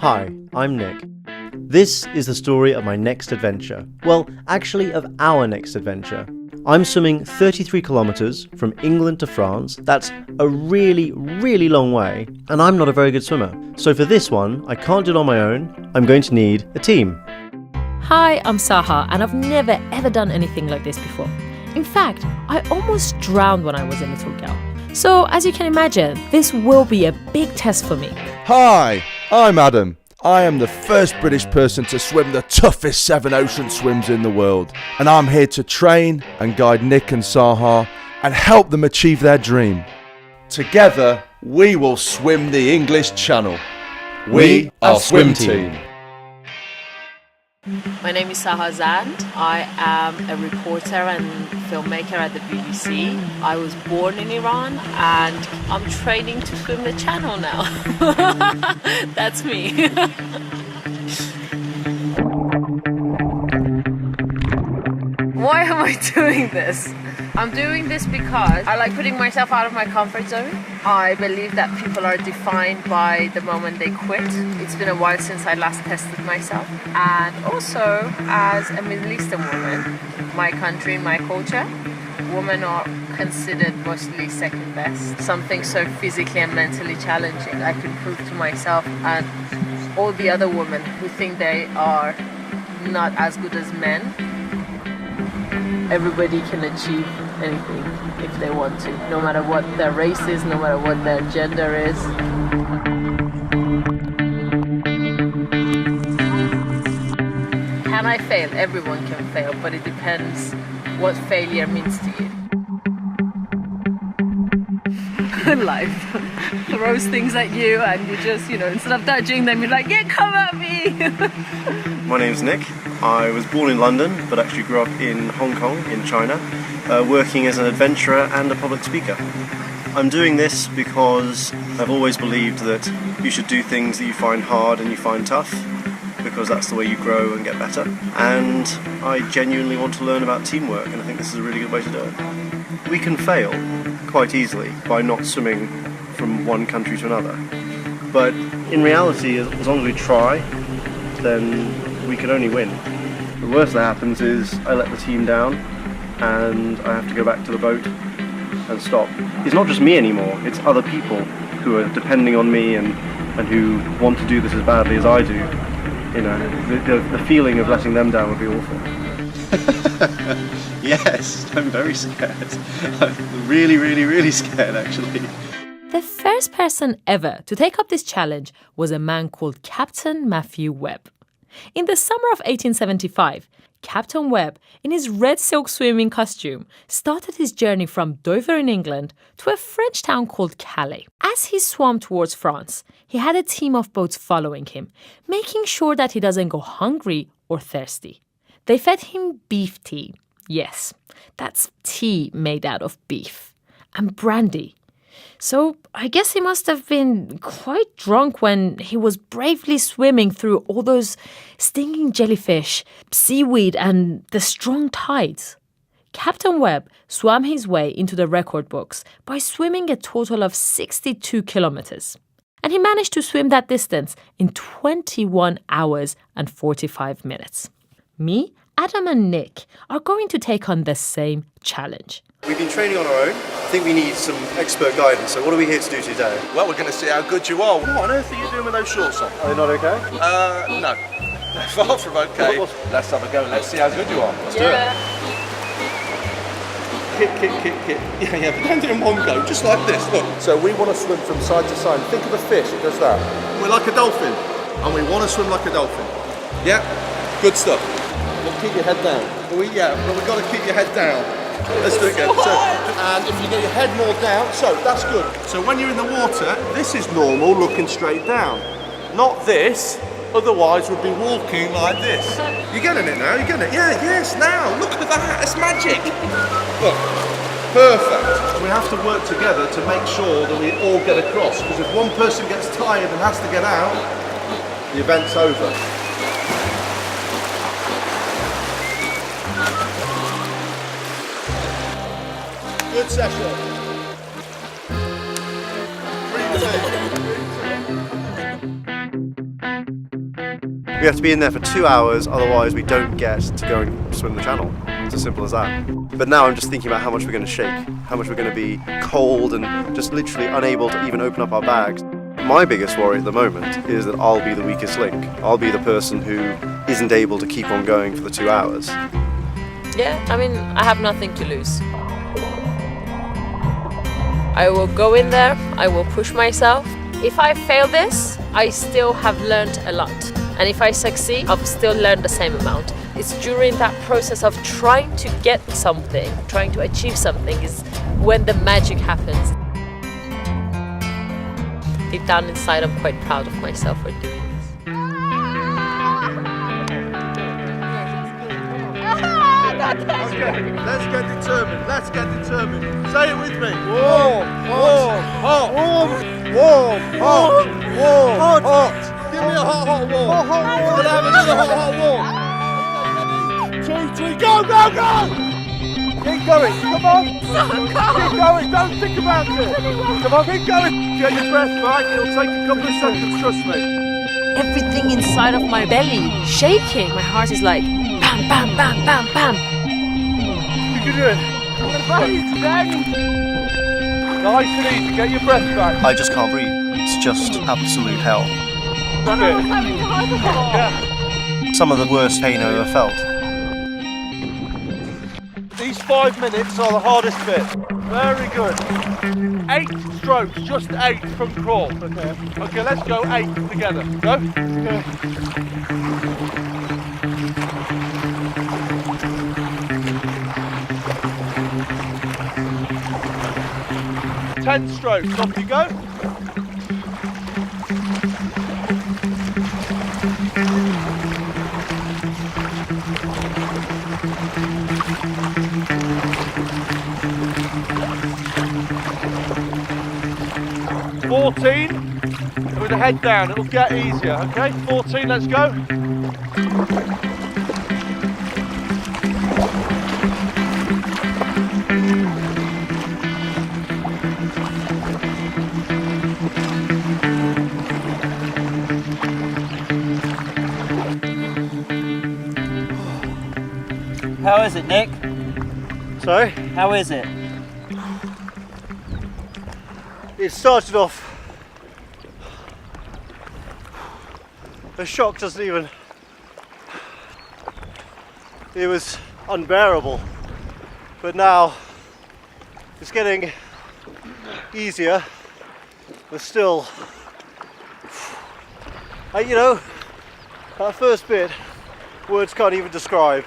Hi, I'm Nick. This is the story of my next adventure. Well, actually of our next adventure. I'm swimming 33 kilometers from England to France. That's a really, really long way, and I'm not a very good swimmer. So for this one, I can't do it on my own. I'm going to need a team. Hi, I'm Sahar, and I've never ever done anything like this before. In fact, I almost drowned when I was a little girl. So, as you can imagine, this will be a big test for me. Hi, I'm Adam. I am the first British person to swim the toughest 7 ocean swims in the world. And I'm here to train and guide Nick and Sahar and help them achieve their dream. Together, we will swim the English Channel. We are Swim Team. My name is SAHAR ZAND. I am a reporter and filmmaker at the BBC. I was born in Iran and I'm training to swim the channel now. That's me. Why am I doing this? I'm doing this because I like putting myself out of my comfort zone. I believe that people are defined by the moment they quit. It's been a while since I last tested myself. And also, as a Middle Eastern woman, my country, my culture, women are considered mostly second best. Something so physically and mentally challenging I can prove to myself and all the other women who think they are not as good as men. Everybody can achieve anything if they want to, no matter what their race is, no matter what their gender is. Can I fail? Everyone can fail, but it depends what failure means to you. Life throws things at you and you just, instead of dodging them, you're like, yeah, come at me! My name's Nick. I was born in London, but actually grew up in Hong Kong, in China, working as an adventurer and a public speaker. I'm doing this because I've always believed that you should do things that you find hard and you find tough, because that's the way you grow and get better. And I genuinely want to learn about teamwork, and I think this is a really good way to do it. We can fail quite easily by not swimming from one country to another. But in reality, as long as we try, then we can only win. The worst that happens is I let the team down and I have to go back to the boat and stop. It's not just me anymore, it's other people who are depending on me and who want to do this as badly as I do. The feeling of letting them down would be awful. Yes, I'm very scared. I'm really, really, really scared, actually. The first person ever to take up this challenge was a man called Captain Matthew Webb. In the summer of 1875, Captain Webb, in his red silk swimming costume, started his journey from Dover in England to a French town called Calais. As he swam towards France, he had a team of boats following him, making sure that he doesn't go hungry or thirsty. They fed him beef tea. Yes, that's tea made out of beef. And brandy. So I guess he must have been quite drunk when he was bravely swimming through all those stinging jellyfish, seaweed, and the strong tides. Captain Webb swam his way into the record books by swimming a total of 62 kilometers. And he managed to swim that distance in 21 hours and 45 minutes. Me, Adam and Nick are going to take on the same challenge. We've been training on our own. I think we need some expert guidance. So what are we here to do today? Well, we're going to see how good you are. What on earth are you doing with those shorts on? Are they not okay? No. They're far from okay. Let's have a go. Let's see how good you are. Let's do it. Kick. Yeah, but don't do it in one go, just like this, look. So we want to swim from side to side. Think of a fish, it does that. We're like a dolphin, and we want to swim like a dolphin. Yeah, good stuff. Well, keep your head down. But we've got to keep your head down. Let's do it again. So, and if you get your head more down, so that's good. So when you're in the water, this is normal, looking straight down. Not this, otherwise we'd be walking like this. You're getting it now, you're getting it. Yeah, yes, now, look at that, it's magic. Look, perfect. We have to work together to make sure that we all get across, because if one person gets tired and has to get out, the event's over. Good session. Breathe in. We have to be in there for 2 hours, otherwise we don't get to go and swim the channel. It's as simple as that. But now I'm just thinking about how much we're going to shake, how much we're going to be cold and just literally unable to even open up our bags. My biggest worry at the moment is that I'll be the weakest link. I'll be the person who isn't able to keep on going for the 2 hours. Yeah, I mean, I have nothing to lose. I will go in there, I will push myself. If I fail this, I still have learned a lot. And if I succeed, I've still learned the same amount. It's during that process of trying to get something, trying to achieve something, is when the magic happens. Deep down inside, I'm quite proud of myself for doing this. Okay, let's get determined. Let's get determined. Say it with me. Warm, warm, hot, warm, warm, hot, warm, hot. Give me a hot, hot, warm. Hot, hot, warm. We'll have another hot, hot, warm. 2, 3, go, go, go! Keep going. Come on. So cold. Keep going. Don't think about it. Come on, keep going. Get your breath back. It'll take a couple of seconds. Trust me. Everything inside of my belly shaking. My heart is like bam, bam, bam, bam, bam. You can do it. My body's burning. Nice and easy. Get your breath back. I just can't breathe. It's just absolute hell. That's it. Yeah. Some of the worst pain I've ever felt. These 5 minutes are the hardest bit. Very good. 8 strokes, just 8 from crawl. Okay. Okay, let's go 8 together. Go. Okay. 10 strokes. Off you go. With the head down, it'll get easier, okay? 14, let's go. How is it, Nick? Sorry? How is it? It started off. The shock doesn't even. It was unbearable. But now it's getting easier, but still. You know, that first bit, words can't even describe.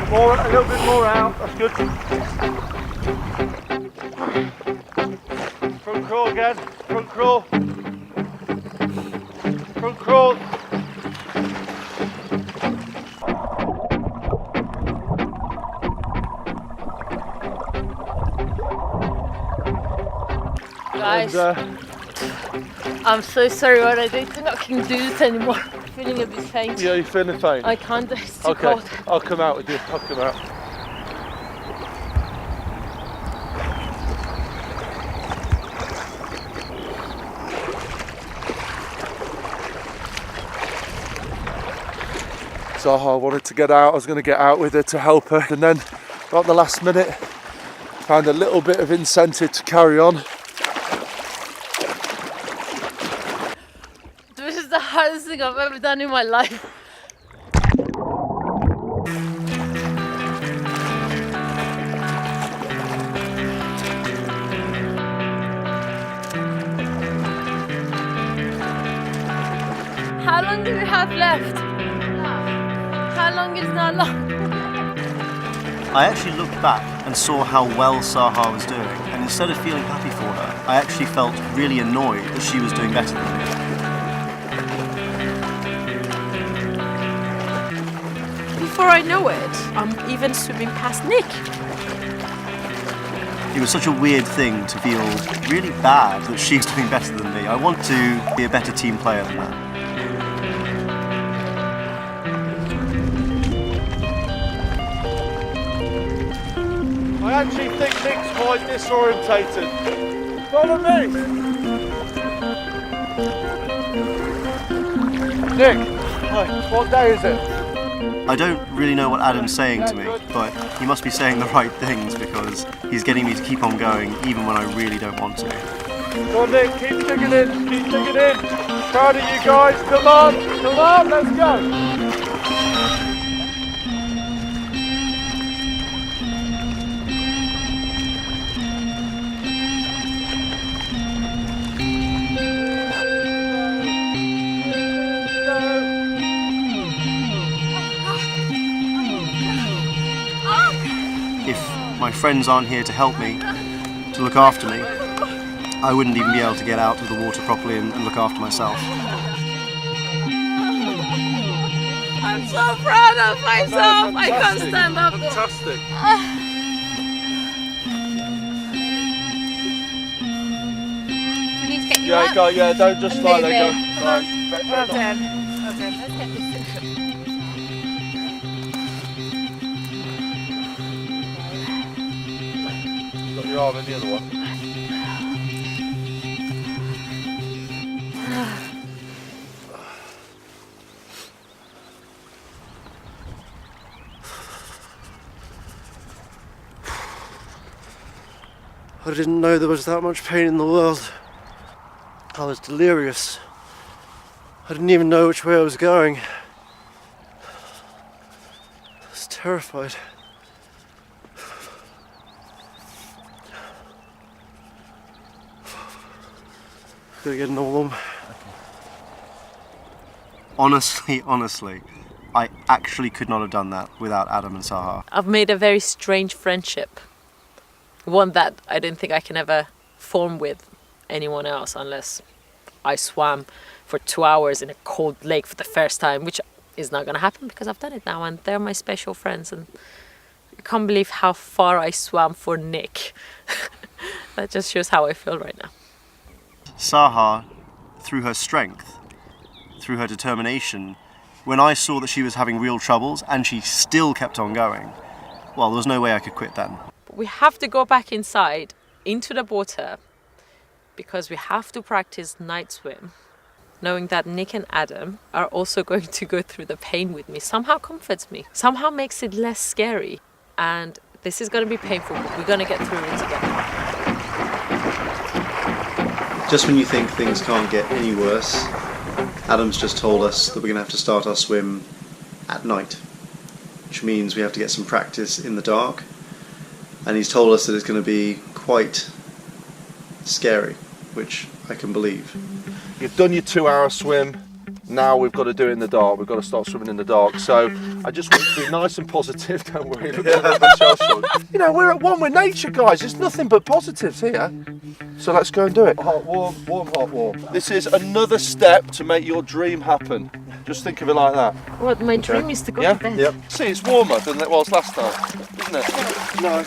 More, a little bit more out, that's good. Front crawl again, front crawl. Front crawl. Guys, And, I'm so sorry what I did. I can't do this anymore. I'm feeling a bit faint. yeah, you're feeling faint? I can't, it's too Okay, cold. I'll come out with you, I'll come out. Zaha wanted to get out, I was going to get out with her to help her, and then right at the last minute found a little bit of incentive to carry on. This is the hardest thing I've ever done in my life. How long do we have left? How long is not long? I actually looked back and saw how well Saha was doing, and instead of feeling happy for her, I actually felt really annoyed that she was doing better than me. Before I know it, I'm even swimming past Nick. It was such a weird thing to feel really bad that she's doing better than me. I want to be a better team player than that. actually think Nick's quite disorientated. Follow me! Nick, what day is it? I don't really know what Adam's saying to me, but he must be saying the right things because he's getting me to keep on going even when I really don't want to. Come on Nick, keep digging in, keep digging in. Proud of you guys, come on, let's go. If my friends aren't here to help me, to look after me, I wouldn't even be able to get out of the water properly and look after myself. I'm so proud of myself. I can't stand up. Fantastic. We need to get you Yeah, up. go, yeah, don't just lie there, go. Come Right. on. Well done. Well done. Let's get this situation. Got your arm in the other one. I didn't know there was that much pain in the world. I was delirious. I didn't even know which way I was going. I was terrified. Gotta get in the warm. Honestly, I actually could not have done that without Adam and Sahar. I've made a very strange friendship. One that I don't think I can ever form with anyone else unless I swam for 2 hours in a cold lake for the first time, which is not going to happen because I've done it now and they're my special friends. And I can't believe how far I swam for Nick. That just shows how I feel right now. Sahar, through her strength, through her determination, when I saw that she was having real troubles and she still kept on going, well, there was no way I could quit then. We have to go back inside into the water because we have to practice night swim. Knowing that Nick and Adam are also going to go through the pain with me somehow comforts me, somehow makes it less scary. And this is going to be painful, but we're going to get through it together. Just when you think things can't get any worse, Adam's just told us that we're going to have to start our swim at night, which means we have to get some practice in the dark. And he's told us that it's going to be quite scary, which I can believe. You've done your 2 hour swim, now we've got to do it in the dark, we've got to start swimming in the dark. So I just want to be nice and positive, don't worry. You know, we're at one with nature, guys, there's nothing but positives here. So let's go and do it. Hot, warm, warm, hot, warm. This is another step to make your dream happen. Just think of it like that. What my dream is to go Yeah? to bed. Yep. See, it's warmer than it was last time, isn't it? No.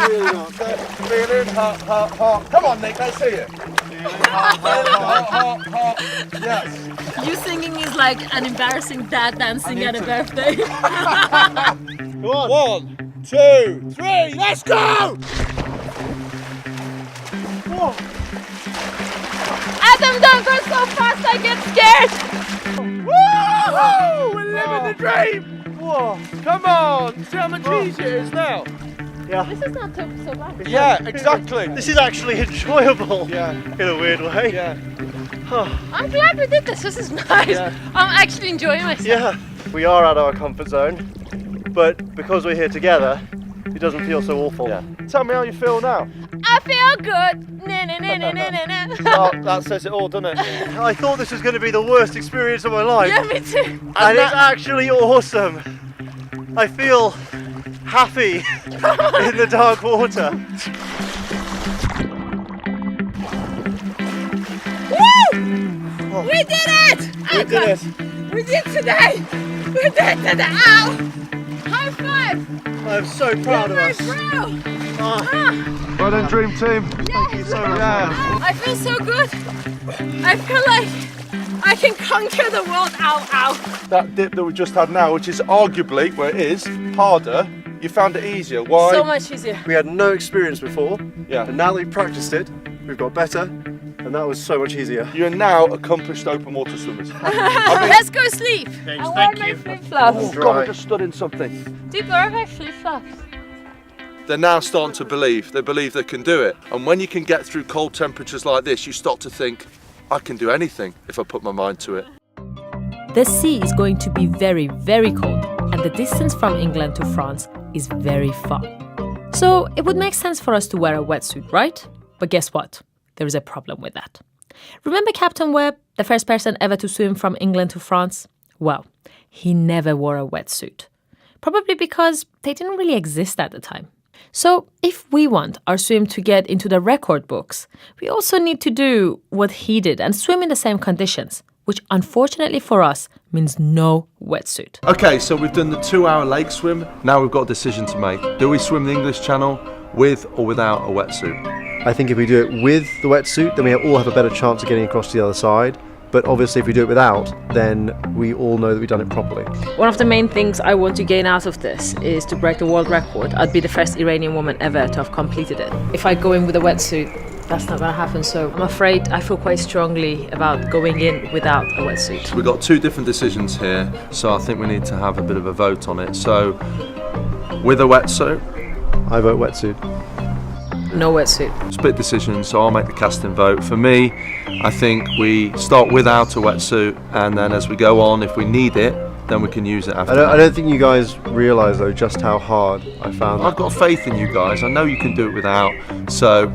Really not. Feeling hot, hot, hot. Come on, Nick, let's see it. Feeling hot, hot, hot, hot, hot. Yes. You singing is like an embarrassing dad dancing at a birthday. Come on. 1, 2, 3, let's go! Whoa. Adam, don't go so fast, I get scared. Woo-hoo! We're living the dream! Whoa. Come on! See how much easier it is now? Yeah. This is not so bad. Yeah, exactly. This is actually enjoyable. Yeah. In a weird way. Yeah. I'm glad we did this. This is nice. Yeah. I'm actually enjoying myself. Yeah. We are out of our comfort zone, but because we're here together, it doesn't feel so awful. Yeah. Tell me how you feel now. I feel good. Na, na, na, na, na, na, na. Oh, that says it all, doesn't it? I thought this was going to be the worst experience of my life. Yeah, me too. And it's actually awesome. I feel happy in the dark water. Woo! We did it! We did it. We did today! We did today! Ow! High five! I'm so proud of Very us. proud! Well done, dream team. Thank you so much. I feel so good. I feel like I can conquer the world. Ow, ow. That dip that we just had now, which is arguably, where it is, harder You found it easier. Why? So much easier. We had no experience before, Yeah. and now that we've practiced it, we've got better, and that was so much easier. You are now accomplished open water swimmers. Let's go sleep. I wear my flip-flops. Oh God, I just stood in something. Dude, where are my flip-flops? They're now starting to believe. They believe they can do it. And when you can get through cold temperatures like this, you start to think, I can do anything if I put my mind to it. The sea is going to be very, very cold, and the distance from England to France is very far. So it would make sense for us to wear a wetsuit, right? But guess what? There is a problem with that. Remember Captain Webb, the first person ever to swim from England to France? Well, he never wore a wetsuit. Probably because they didn't really exist at the time. So if we want our swim to get into the record books, we also need to do what he did and swim in the same conditions, which unfortunately for us means no wetsuit. Okay, so we've done the 2-hour lake swim. Now we've got a decision to make. Do we swim the English Channel with or without a wetsuit? I think if we do it with the wetsuit, then we all have a better chance of getting across to the other side. But obviously if we do it without, then we all know that we've done it properly. One of the main things I want to gain out of this is to break the world record. I'd be the first Iranian woman ever to have completed it. If I go in with a wetsuit, that's not going to happen. So I'm afraid I feel quite strongly about going in without a wetsuit. We've got 2 different decisions here, so I think we need to have a bit of a vote on it. So, with a wetsuit, I vote wetsuit. No wetsuit. split decision, so I'll make the casting vote. For me, I think we start without a wetsuit, and then as we go on, if we need it, then we can use it after. I don't think you guys realise though just how hard I found I've that. got faith in you guys. I know you can do it without, so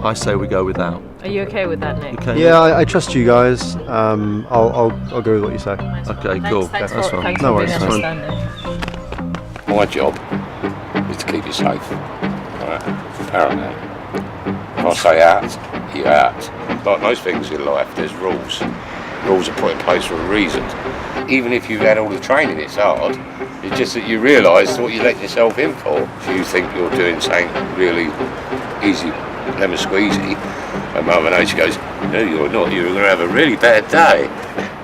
I say we go without. Are you okay with that, Nick? Okay. Yeah, I trust you guys. I'll go with what you say. Okay, cool. Thanks That's for, fine. thanks No for being worries, understanding. My job is to keep you safe. Right? Paramount. If I say out, you're out. Like most things in life, there's rules. Rules are put in place for a reason. Even if you've had all the training, it's hard. It's just that you realise what you're letting yourself in for. If you think you're doing something really easy, lemon squeezy, and Mother Nature goes, no, you're not. You're going to have a really bad day.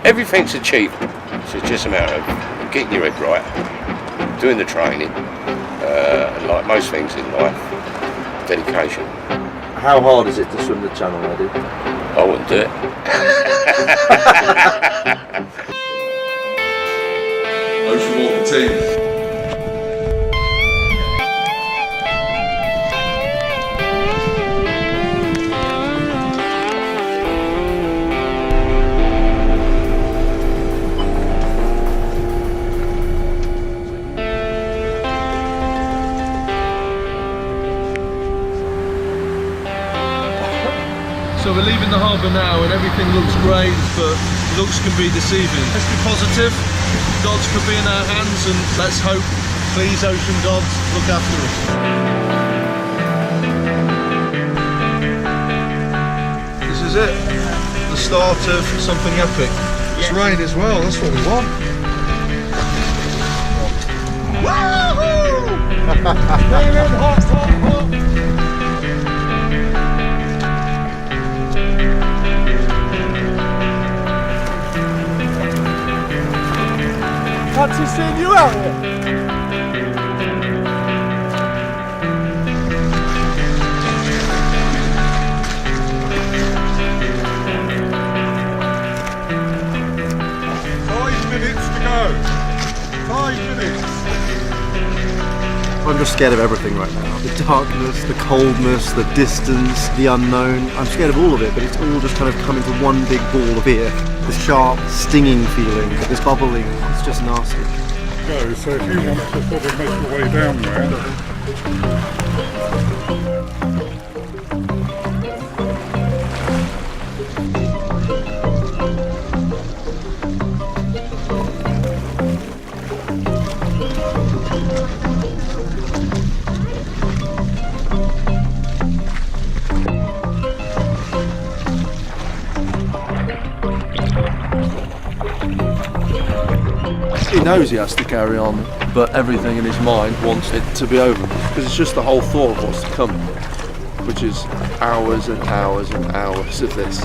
Everything's achievable. So it's just a matter of getting your head right, doing the training, and like most things in life, dedication. How hard is it to swim the channel, Eddie? I wouldn't do it. Ocean Walker team. So we're leaving the harbour now and everything looks great, but looks can be deceiving. Let's be positive, gods could be in our hands, and let's hope, please ocean gods, look after us. This is it, the start of something epic. It's rain as well, that's what we want. Woohoo! We're in hot, hot, hot. Fancy seeing you out here. I'm just scared of everything right now. The darkness, the coldness, the distance, the unknown. I'm scared of all of it, but it's all just kind of come into one big ball of fear. This sharp, stinging feeling, this bubbling, it's just nasty. Go, so if you want to sort of make your way down there, He knows he has to carry on, but everything in his mind wants it to be over, because it's just the whole thought of what's to come, which is hours and hours and hours of this.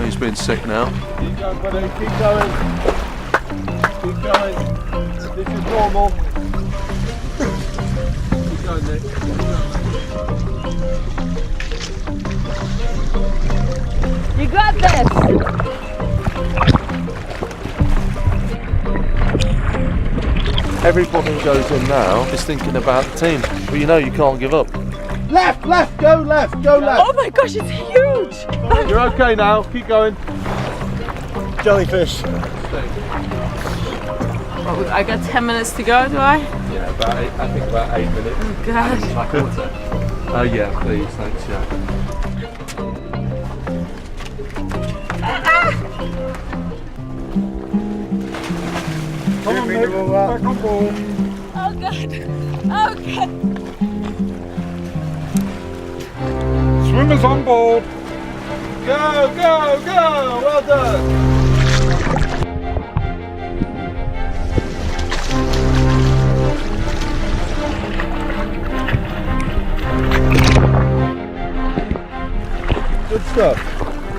He's been sick now. keep going, buddy, keep going. Keep going. This is normal. One more. Keep going, Nick. You got this! Everybody who goes in now is thinking about the team, but you know you can't give up. Left, go left. Oh my gosh, it's huge! You're okay now, keep going. Jellyfish. Oh, I got 10 minutes to go, do I? Yeah, I think about 8 minutes. Oh gosh. Oh yeah, please, thanks, yeah. Come on, Nick. Back on board. Oh god. Oh god. Swimmers on board. Go! Well done! Good stuff.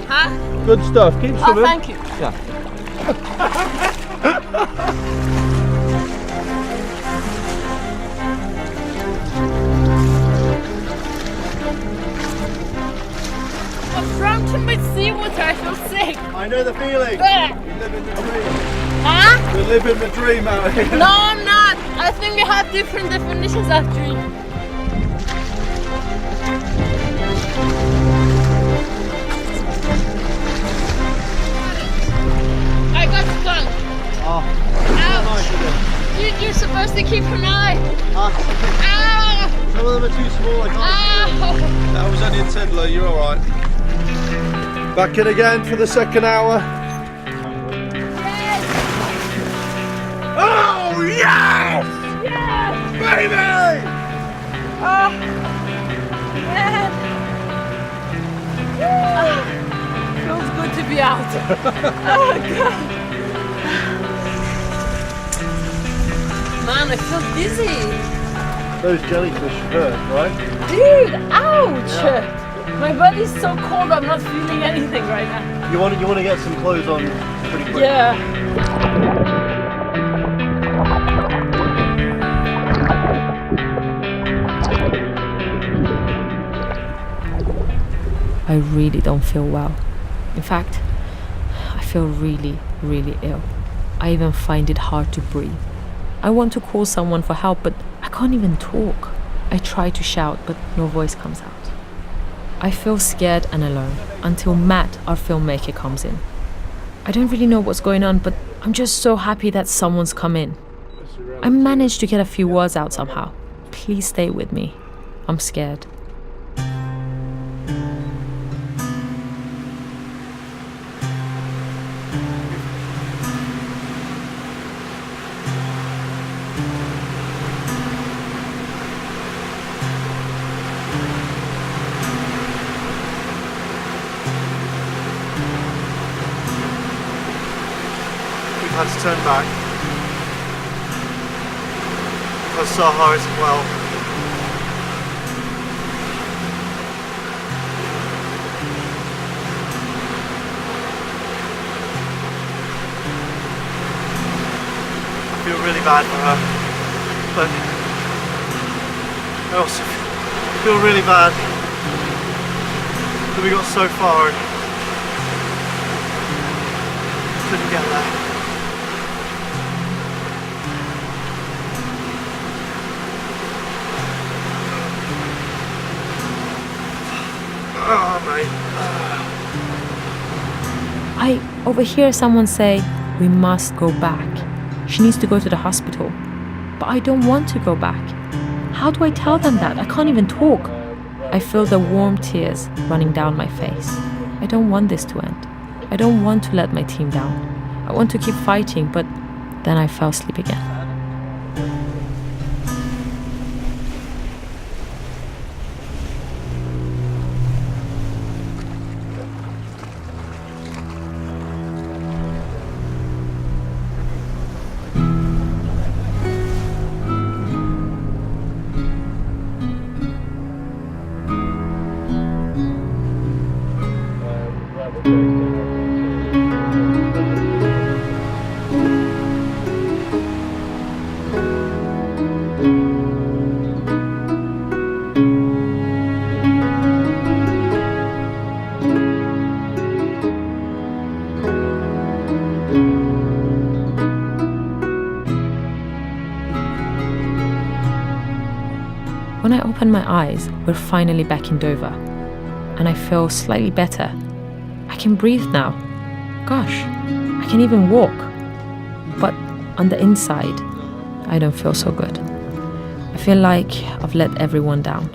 Huh? Good stuff. Keep Oh, swimming. thank you. Yeah. I'm drunk too much seawater, I feel sick. I know the feeling. Ugh. We live in the dream. Huh? We live in the dream out here. No, I'm not. I think we have different definitions of dream. I got stung. Oh, Ouch. You're supposed to keep an eye. Ow. some of them are too small, I can't. Ow. That was only a tiddler, you're alright. Back in again for the second hour. Yes. Oh yes! Yes. Baby! Oh. Man. Oh. Feels good to be out. Oh god. Man, I feel dizzy. Those jellyfish hurt, right? Dude, ouch! My body's so cold, I'm not feeling anything right now. You want to get some clothes on pretty quick. Yeah. I really don't feel well. In fact, I feel really, really ill. I even find it hard to breathe. I want to call someone for help, but I can't even talk. I try to shout, but no voice comes out. I feel scared and alone until Matt, our filmmaker, comes in. I don't really know what's going on, but I'm just so happy that someone's come in. I managed to get a few words out somehow. Please stay with me. I'm scared. We've had to turn back because Sahar isn't well. I feel really bad for her, but I also feel really bad that we got so far and couldn't get there. Oh, mate. I overhear someone say, "We must go back. She needs to go to the hospital." But I don't want to go back. How do I tell them that? I can't even talk. I feel the warm tears running down my face. I don't want this to end. I don't want to let my team down. I want to keep fighting, but then I fell asleep again. opened my eyes, we're finally back in Dover. And I feel slightly better. I can breathe now. Gosh, I can even walk. But on the inside, I don't feel so good. I feel like I've let everyone down.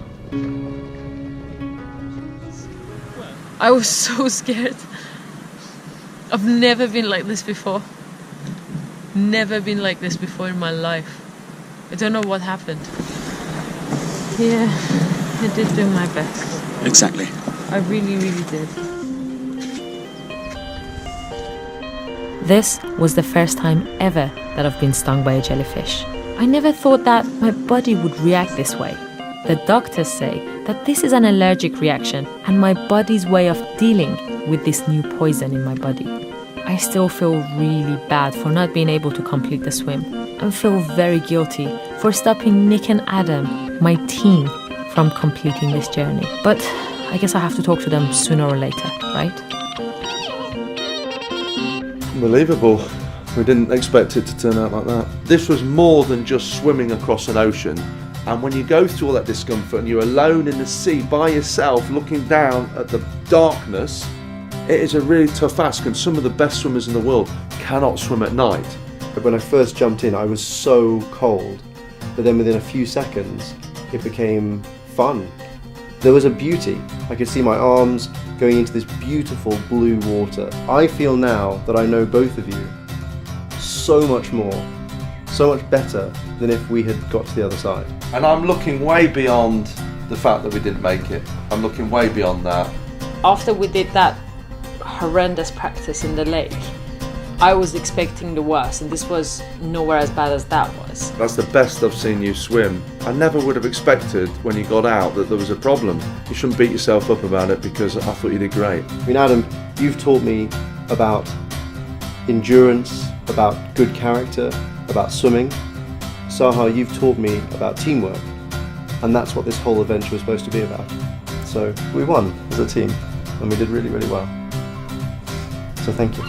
I was so scared. I've never been like this before. Never been like this before in my life. I don't know what happened. Yeah, I did do my best. Exactly. I really, really did. This was the first time ever that I've been stung by a jellyfish. I never thought that my body would react this way. The doctors say that this is an allergic reaction and my body's way of dealing with this new poison in my body. I still feel really bad for not being able to complete the swim and feel very guilty for stopping Nick and Adam, my team, from completing this journey. But I guess I have to talk to them sooner or later, right? Unbelievable. We didn't expect it to turn out like that. This was more than just swimming across an ocean. And when you go through all that discomfort and you're alone in the sea by yourself looking down at the darkness, it is a really tough ask, and some of the best swimmers in the world cannot swim at night. When I first jumped in, I was so cold, but then within a few seconds, it became fun. There was a beauty. I could see my arms going into this beautiful blue water. I feel now that I know both of you so much more, so much better than if we had got to the other side. And I'm looking way beyond the fact that we didn't make it. I'm looking way beyond that. After we did that horrendous practice in the lake, I was expecting the worst, and this was nowhere as bad as that was. That's the best I've seen you swim. I never would have expected when you got out that there was a problem. You shouldn't beat yourself up about it because I thought you did great. I mean, Adam, you've taught me about endurance, about good character, about swimming. Sahar, you've taught me about teamwork, and that's what this whole adventure was supposed to be about. So we won as a team, and we did really, really well. So thank you.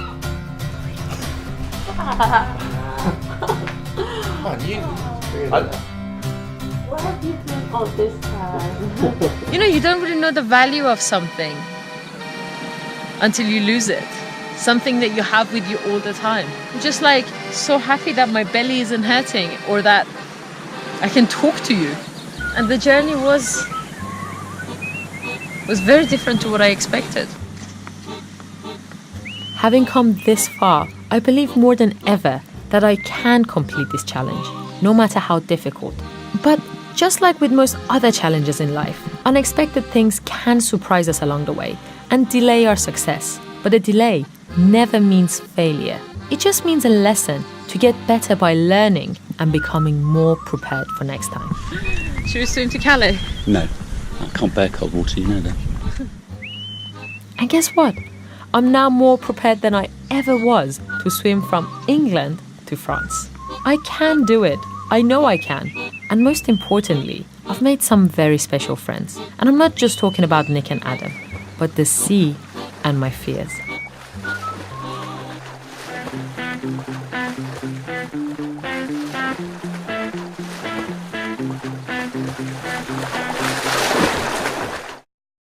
What have you done all this time? You know, you don't really know the value of something until you lose it. Something that you have with you all the time. I'm just like so happy that my belly isn't hurting or that I can talk to you. And the journey was very different to what I expected. Having come this far, I believe more than ever that I can complete this challenge, no matter how difficult. But just like with most other challenges in life, unexpected things can surprise us along the way and delay our success. But a delay never means failure. It just means a lesson to get better by learning and becoming more prepared for next time. Should we swim to Calais? No, I can't bear cold water, you know that. And guess what? I'm now more prepared than I ever was to swim from England to France. I can do it. I know I can. And most importantly, I've made some very special friends. And I'm not just talking about Nick and Adam, but the sea and my fears.